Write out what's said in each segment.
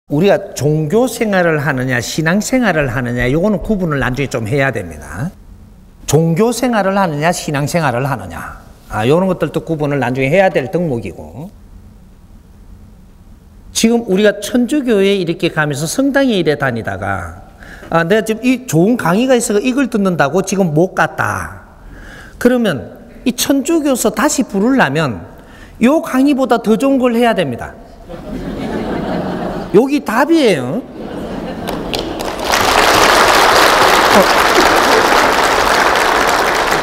우리가 종교 생활을 하느냐 신앙 생활을 하느냐 요거는 구분을 나중에 좀 해야 됩니다. 종교 생활을 하느냐 신앙 생활을 하느냐 요런 것들도 구분을 나중에 해야 될 덕목이고, 지금 우리가 천주교에 이렇게 가면서 성당에 이래 다니다가 내가 지금 이 좋은 강의가 있어서 이걸 듣는다고 지금 못 갔다 그러면 이 천주교서 다시 부르려면 요 강의보다 더 좋은 걸 해야 됩니다. 여기 답이에요.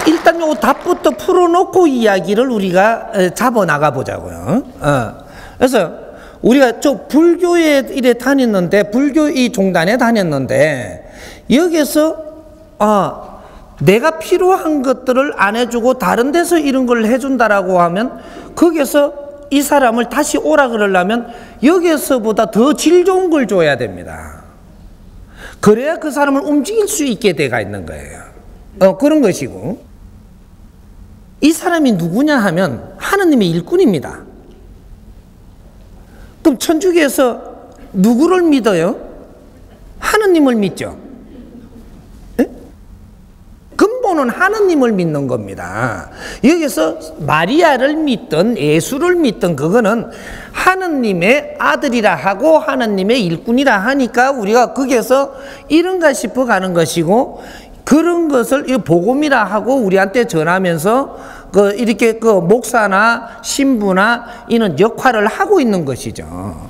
일단 요 답부터 풀어놓고 이야기를 우리가 잡아나가 보자고요. 그래서 우리가 저 불교에 이래 다녔는데, 불교 이 종단에 다녔는데, 여기서 내가 필요한 것들을 안 해주고 다른 데서 이런 걸 해준다라고 하면, 거기서 이 사람을 다시 오라 그러려면 여기서보다 더 질 좋은 걸 줘야 됩니다. 그래야 그 사람을 움직일 수 있게 돼가 있는 거예요. 그런 것이고, 이 사람이 누구냐 하면 하느님의 일꾼입니다. 그럼 천주교에서 누구를 믿어요? 하느님을 믿죠. 에? 근본은 하느님을 믿는 겁니다. 여기서 마리아를 믿든 예수를 믿든 그거는 하느님의 아들이라 하고 하느님의 일꾼이라 하니까 우리가 거기에서 이런가 싶어 가는 것이고, 그런 것을 복음이라 하고 우리한테 전하면서 이렇게 목사나 신부나 이런 역할을 하고 있는 것이죠.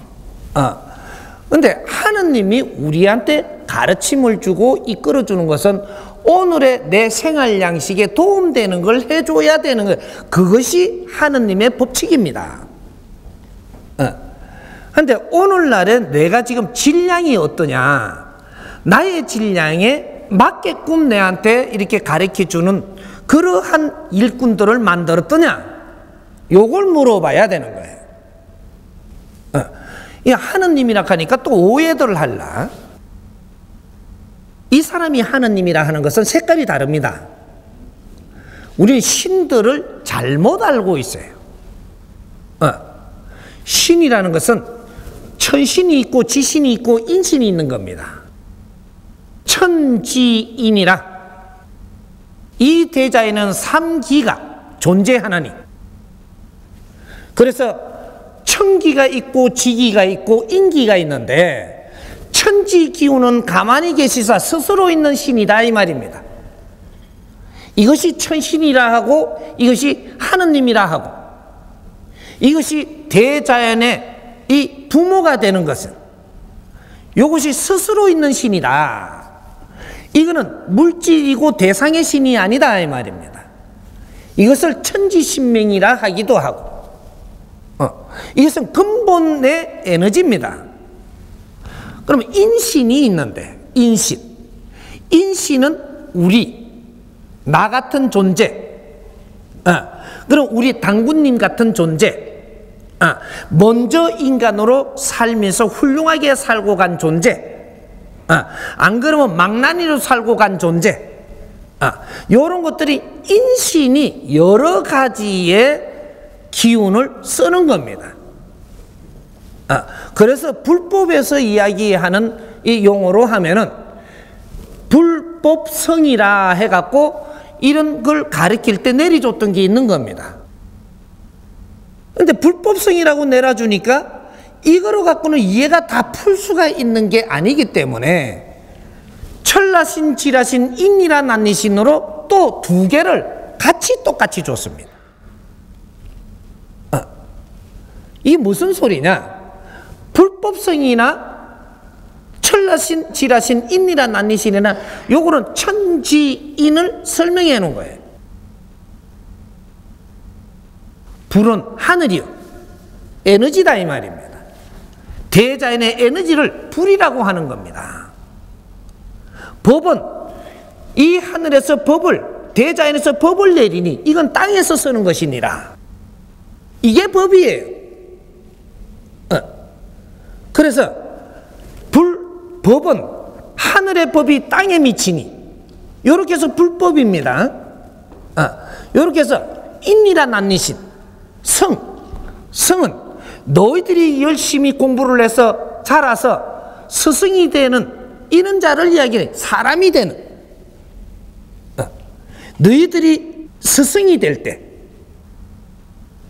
근데 하느님이 우리한테 가르침을 주고 이끌어 주는 것은 오늘의 내 생활 양식에 도움되는 걸 해줘야 되는 거예요. 그것이 하느님의 법칙입니다. 근데 오늘날에 내가 지금 질량이 어떠냐, 나의 질량에 맞게끔 내한테 이렇게 가르쳐 주는 그러한 일꾼들을 만들었더냐, 요걸 물어봐야 되는 거예요. 이 하느님이라 하니까 또 오해들을 할라. 이 사람이 하느님이라 하는 것은 색깔이 다릅니다. 우리는 신들을 잘못 알고 있어요. 신이라는 것은 천신이 있고 지신이 있고 인신이 있는 겁니다. 천지인이라, 이 대자에는 3기가 존재하나니, 그래서 천기가 있고 지기가 있고 인기가 있는데, 천지 기운은 가만히 계시사 스스로 있는 신이다 이 말입니다. 이것이 천신이라 하고 이것이 하느님이라 하고, 이것이 대자연의 이 부모가 되는 것은 이것이 스스로 있는 신이다. 이거는 물질이고 대상의 신이 아니다 이 말입니다. 이것을 천지신명이라 하기도 하고, 이것은 근본의 에너지입니다. 그러면 인신이 있는데, 인신은 우리, 나 같은 존재, 그럼 우리 당군님 같은 존재, 먼저 인간으로 살면서 훌륭하게 살고 간 존재, 안 그러면 망나니로 살고 간 존재, 이런 것들이 인신이 여러 가지의 기운을 쓰는 겁니다. 그래서 불법에서 이야기하는 이 용어로 하면은 불법성이라 해갖고 이런 걸 가르칠 때 내려줬던 게 있는 겁니다. 근데 불법성이라고 내려주니까 이거로 갖고는 이해가 다 풀 수가 있는 게 아니기 때문에 철라신, 지라신, 인이라 난리신으로 또 두 개를 같이 똑같이 줬습니다. 이게 무슨 소리냐? 불법성이나 철라신, 지라신, 인이라 난리신이나 요거는 천지인을 설명해 놓은 거예요. 불은 하늘이요, 에너지다 이 말입니다. 대자연의 에너지를 불이라고 하는 겁니다. 법은 이 하늘에서 법을, 대자연에서 법을 내리니 이건 땅에서 쓰는 것이니라. 이게 법이에요. 그래서 법은 하늘의 법이 땅에 미치니 이렇게 해서 불법입니다. 이렇게 해서 인이라 난리신, 성은 너희들이 열심히 공부를 해서 자라서 스승이 되는 이런 자를 이야기해. 사람이 되는. 너희들이 스승이 될 때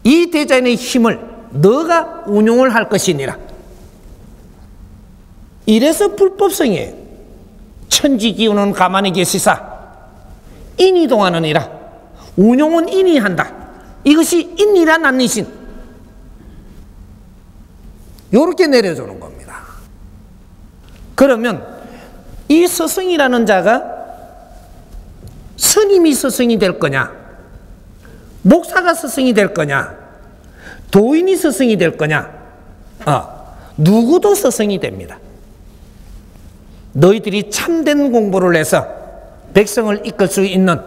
이 대자연의 힘을 너가 운용을 할 것이니라. 이래서 불법성이에요. 천지기운은 가만히 계시사 인이동하느니라. 운용은 인이 한다. 이것이 인이란 아니신. 요렇게 내려주는 겁니다. 그러면 이 스승이라는 자가 스님이 스승이 될 거냐, 목사가 스승이 될 거냐, 도인이 스승이 될 거냐, 누구도 스승이 됩니다. 너희들이 참된 공부를 해서 백성을 이끌 수 있는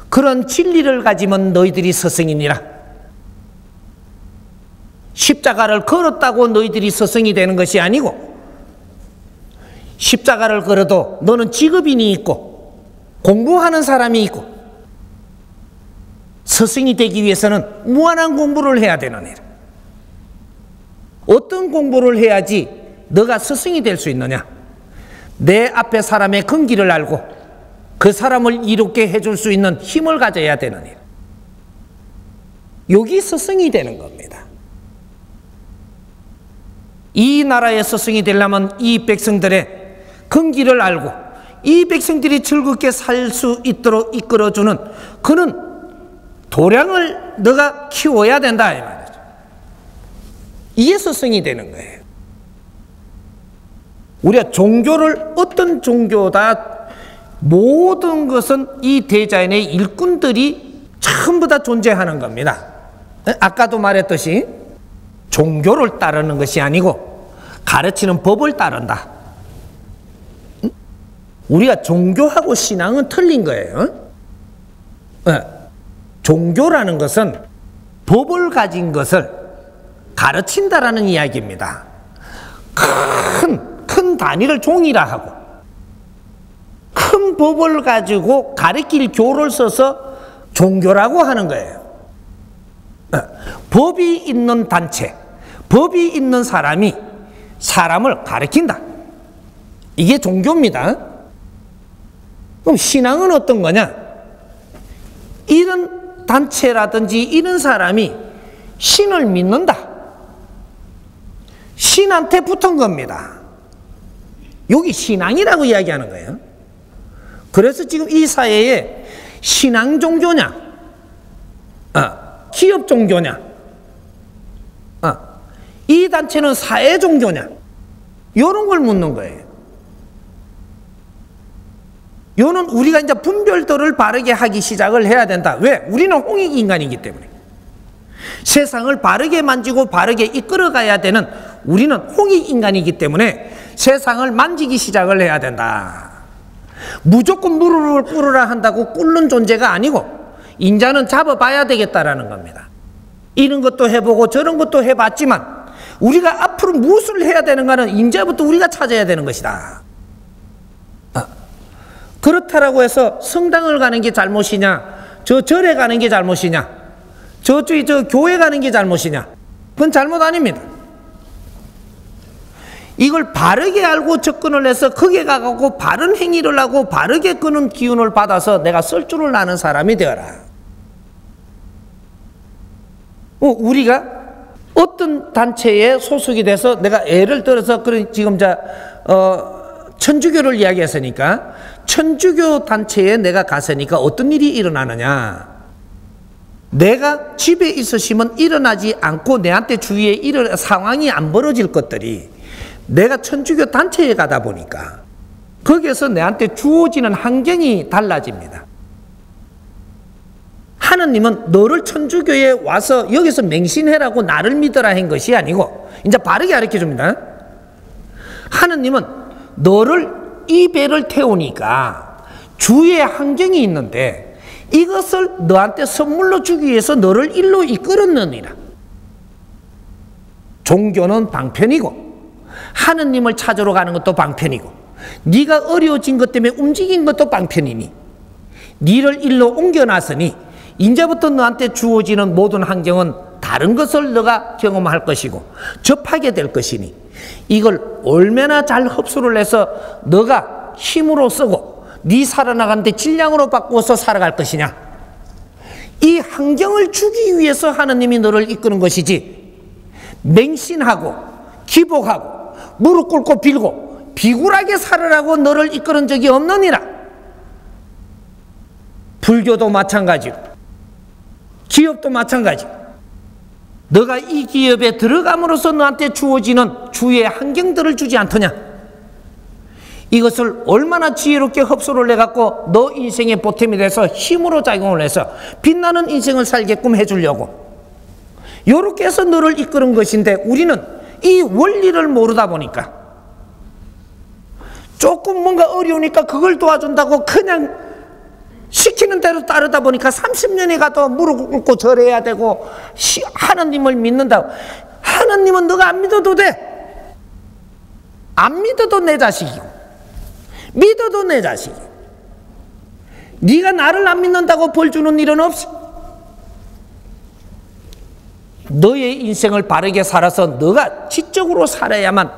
그런 진리를 가지면 너희들이 스승이니라. 십자가를 걸었다고 너희들이 스승이 되는 것이 아니고, 십자가를 걸어도 너는 직업인이 있고 공부하는 사람이 있고, 스승이 되기 위해서는 무한한 공부를 해야 되는 일. 어떤 공부를 해야지 너가 스승이 될 수 있느냐? 내 앞에 사람의 근기를 알고 그 사람을 이롭게 해줄 수 있는 힘을 가져야 되는 일. 여기 스승이 되는 겁니다. 이 나라의 스승이 되려면 이 백성들의 근기를 알고 이 백성들이 즐겁게 살 수 있도록 이끌어주는 그는 도량을 너가 키워야 된다 이 말이죠. 이게 스승이 되는 거예요. 우리가 종교를 어떤 종교다, 모든 것은 이 대자연의 일꾼들이 전부 다 존재하는 겁니다. 아까도 말했듯이 종교를 따르는 것이 아니고 가르치는 법을 따른다. 우리가 종교하고 신앙은 틀린 거예요. 종교라는 것은 법을 가진 것을 가르친다라는 이야기입니다. 큰 단위를 종이라 하고 큰 법을 가지고 가르칠 교를 써서 종교라고 하는 거예요. 법이 있는 단체, 법이 있는 사람이 사람을 가르친다. 이게 종교입니다. 그럼 신앙은 어떤 거냐? 이런 단체라든지 이런 사람이 신을 믿는다. 신한테 붙은 겁니다. 여기 신앙이라고 이야기하는 거예요. 그래서 지금 이 사회에 신앙 종교냐, 기업 종교냐, 이 단체는 사회 종교냐, 이런 걸 묻는 거예요. 요는 우리가 이제 분별도를 바르게 하기 시작을 해야 된다. 왜? 우리는 홍익 인간이기 때문에. 세상을 바르게 만지고 바르게 이끌어 가야 되는 우리는 홍익 인간이기 때문에 세상을 만지기 시작을 해야 된다. 무조건 무릎을 꿇으라 한다고 꿇는 존재가 아니고 인자는 잡아봐야 되겠다라는 겁니다. 이런 것도 해보고 저런 것도 해봤지만 우리가 앞으로 무엇을 해야 되는가는 인자부터 우리가 찾아야 되는 것이다. 그렇다라고 해서 성당을 가는 게 잘못이냐, 저 절에 가는 게 잘못이냐, 저쪽에 저 교회 가는 게 잘못이냐, 그건 잘못 아닙니다. 이걸 바르게 알고 접근을 해서 거기에 가고 바른 행위를 하고 바르게 끄는 기운을 받아서 내가 쓸 줄을 아는 사람이 되어라. 우리가 어떤 단체에 소속이 돼서 내가 예를 들어서 지금 천주교를 이야기했으니까 천주교 단체에 내가 갔으니까 어떤 일이 일어나느냐, 내가 집에 있으시면 일어나지 않고 내한테 주위에 상황이 안 벌어질 것들이 내가 천주교 단체에 가다 보니까 거기에서 내한테 주어지는 환경이 달라집니다. 하느님은 너를 천주교에 와서 여기서 맹신해라고 나를 믿어라 한 것이 아니고 이제 바르게 가르쳐 줍니다. 하느님은 너를 이 배를 태우니까 주위에 환경이 있는데 이것을 너한테 선물로 주기 위해서 너를 일로 이끌었느니라. 종교는 방편이고 하느님을 찾으러 가는 것도 방편이고 네가 어려워진 것 때문에 움직인 것도 방편이니 네를 일로 옮겨놨으니 이제부터 너한테 주어지는 모든 환경은 다른 것을 너가 경험할 것이고 접하게 될 것이니 이걸 얼마나 잘 흡수를 해서 너가 힘으로 쓰고 네 살아나가는데 질량으로 바꾸어서 살아갈 것이냐. 이 환경을 주기 위해서 하나님이 너를 이끄는 것이지, 맹신하고 기복하고 무릎 꿇고 빌고 비굴하게 살으라고 너를 이끄는 적이 없느니라. 불교도 마찬가지고 기업도 마찬가지고, 너가 이 기업에 들어감으로써 너한테 주어지는 주위의 환경들을 주지 않더냐. 이것을 얼마나 지혜롭게 흡수를 해갖고 너 인생의 보탬이 돼서 힘으로 작용을 해서 빛나는 인생을 살게끔 해주려고, 이렇게 해서 너를 이끄는 것인데, 우리는 이 원리를 모르다 보니까 조금 뭔가 어려우니까 그걸 도와준다고 그냥 시키는 대로 따르다 보니까 30년이 가도 무릎 꿇고 절해야 되고 하나님을 믿는다고. 하나님은 너가 안 믿어도 돼. 안 믿어도 내 자식이고 믿어도 내 자식이고, 네가 나를 안 믿는다고 벌 주는 일은 없어. 너의 인생을 바르게 살아서 너가 지적으로 살아야만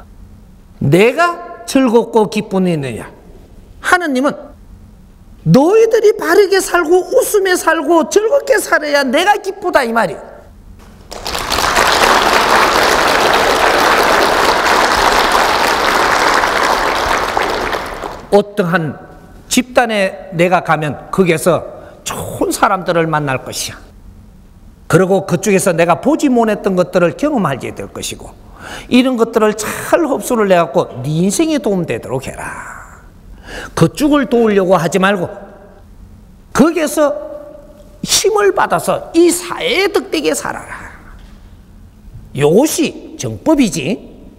내가 즐겁고 기쁜 일이냐. 하나님은 너희들이 바르게 살고 웃으며 살고 즐겁게 살아야 내가 기쁘다, 이 말이야. 어떠한 집단에 내가 가면 거기에서 좋은 사람들을 만날 것이야. 그리고 그쪽에서 내가 보지 못했던 것들을 경험하게 될 것이고, 이런 것들을 잘 흡수를 해갖고 네 인생에 도움되도록 해라. 그쪽을 도우려고 하지 말고 거기에서 힘을 받아서 이 사회에 득되게 살아라. 이것이 정법이지.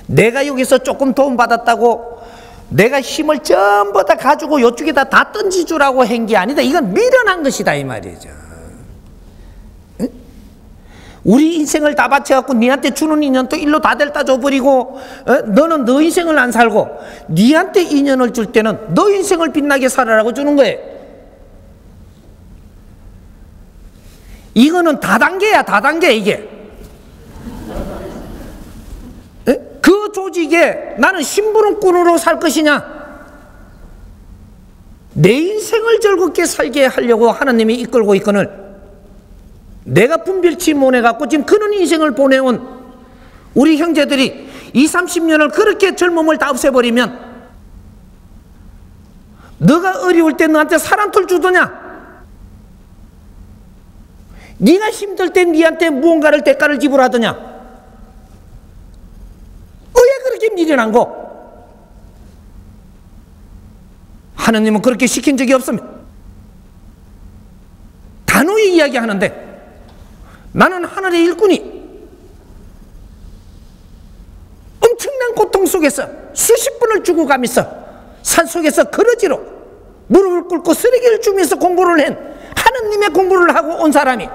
내가 여기서 조금 도움받았다고 내가 힘을 전부 다 가지고 이쪽에다 다 던지주라고 한 게 아니다. 이건 미련한 것이다, 이 말이죠. 응? 우리 인생을 다 바쳐갖고 니한테 주는 인연 또 일로 다 델다 줘버리고, 너는 너 인생을 안 살고 니한테 인연을 줄 때는 너 인생을 빛나게 살아라고 주는 거예요. 이거는 다단계야, 다단계. 이게 그 조직에 나는 심부름꾼으로 살 것이냐, 내 인생을 즐겁게 살게 하려고 하나님이 이끌고 있거늘 내가 분별치 못해갖고 지금 그런 인생을 보내온 우리 형제들이 20, 30년을 그렇게 젊음을 다 없애버리면 너가 어려울 때 너한테 사랑털 주더냐? 네가 힘들 때 네한테 무언가를 대가를 지불하더냐? 왜 그렇게 미련한 거? 하느님은 그렇게 시킨 적이 없습니다. 단호히 이야기하는데, 나는 하늘의 일꾼이 엄청난 고통 속에서 수십 분을 주고 가면서 산속에서 거러지로 무릎을 꿇고 쓰레기를 주면서 공부를 한 하느님의 공부를 하고 온 사람이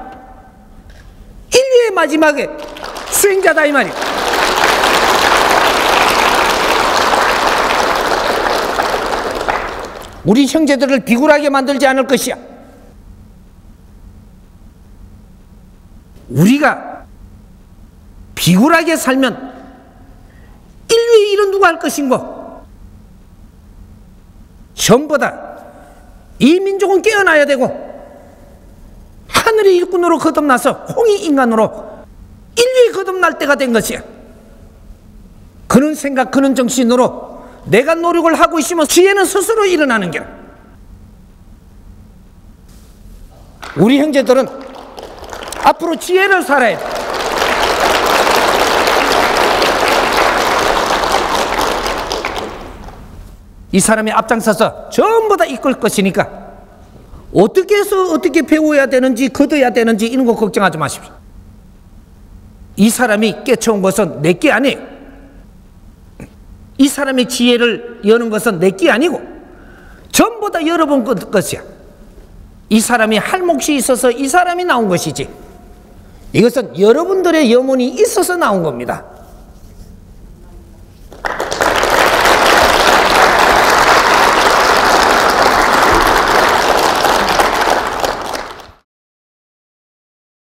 인류의 마지막에 수행자다, 이 말이야. 우리 형제들을 비굴하게 만들지 않을 것이야. 우리가 비굴하게 살면 인류의 일은 누가 할 것인고? 전부 다 이 민족은 깨어나야 되고 하늘의 일꾼으로 거듭나서 홍이 인간으로 인류의 거듭날 때가 된 것이야. 그런 생각, 그런 정신으로 내가 노력을 하고 있으면 지혜는 스스로 일어나는 게. 우리 형제들은 앞으로 지혜를 살아야 돼. 이 사람이 앞장서서 전부 다 이끌 것이니까 어떻게 해서 어떻게 배워야 되는지 거둬야 되는지 이런 거 걱정하지 마십시오. 이 사람이 깨쳐온 것은 내게 아니에요. 이 사람의 지혜를 여는 것은 내게 아니고 전부 다 여러분 것이야. 이 사람이 할 몫이 있어서 이 사람이 나온 것이지, 이것은 여러분들의 염원이 있어서 나온 겁니다.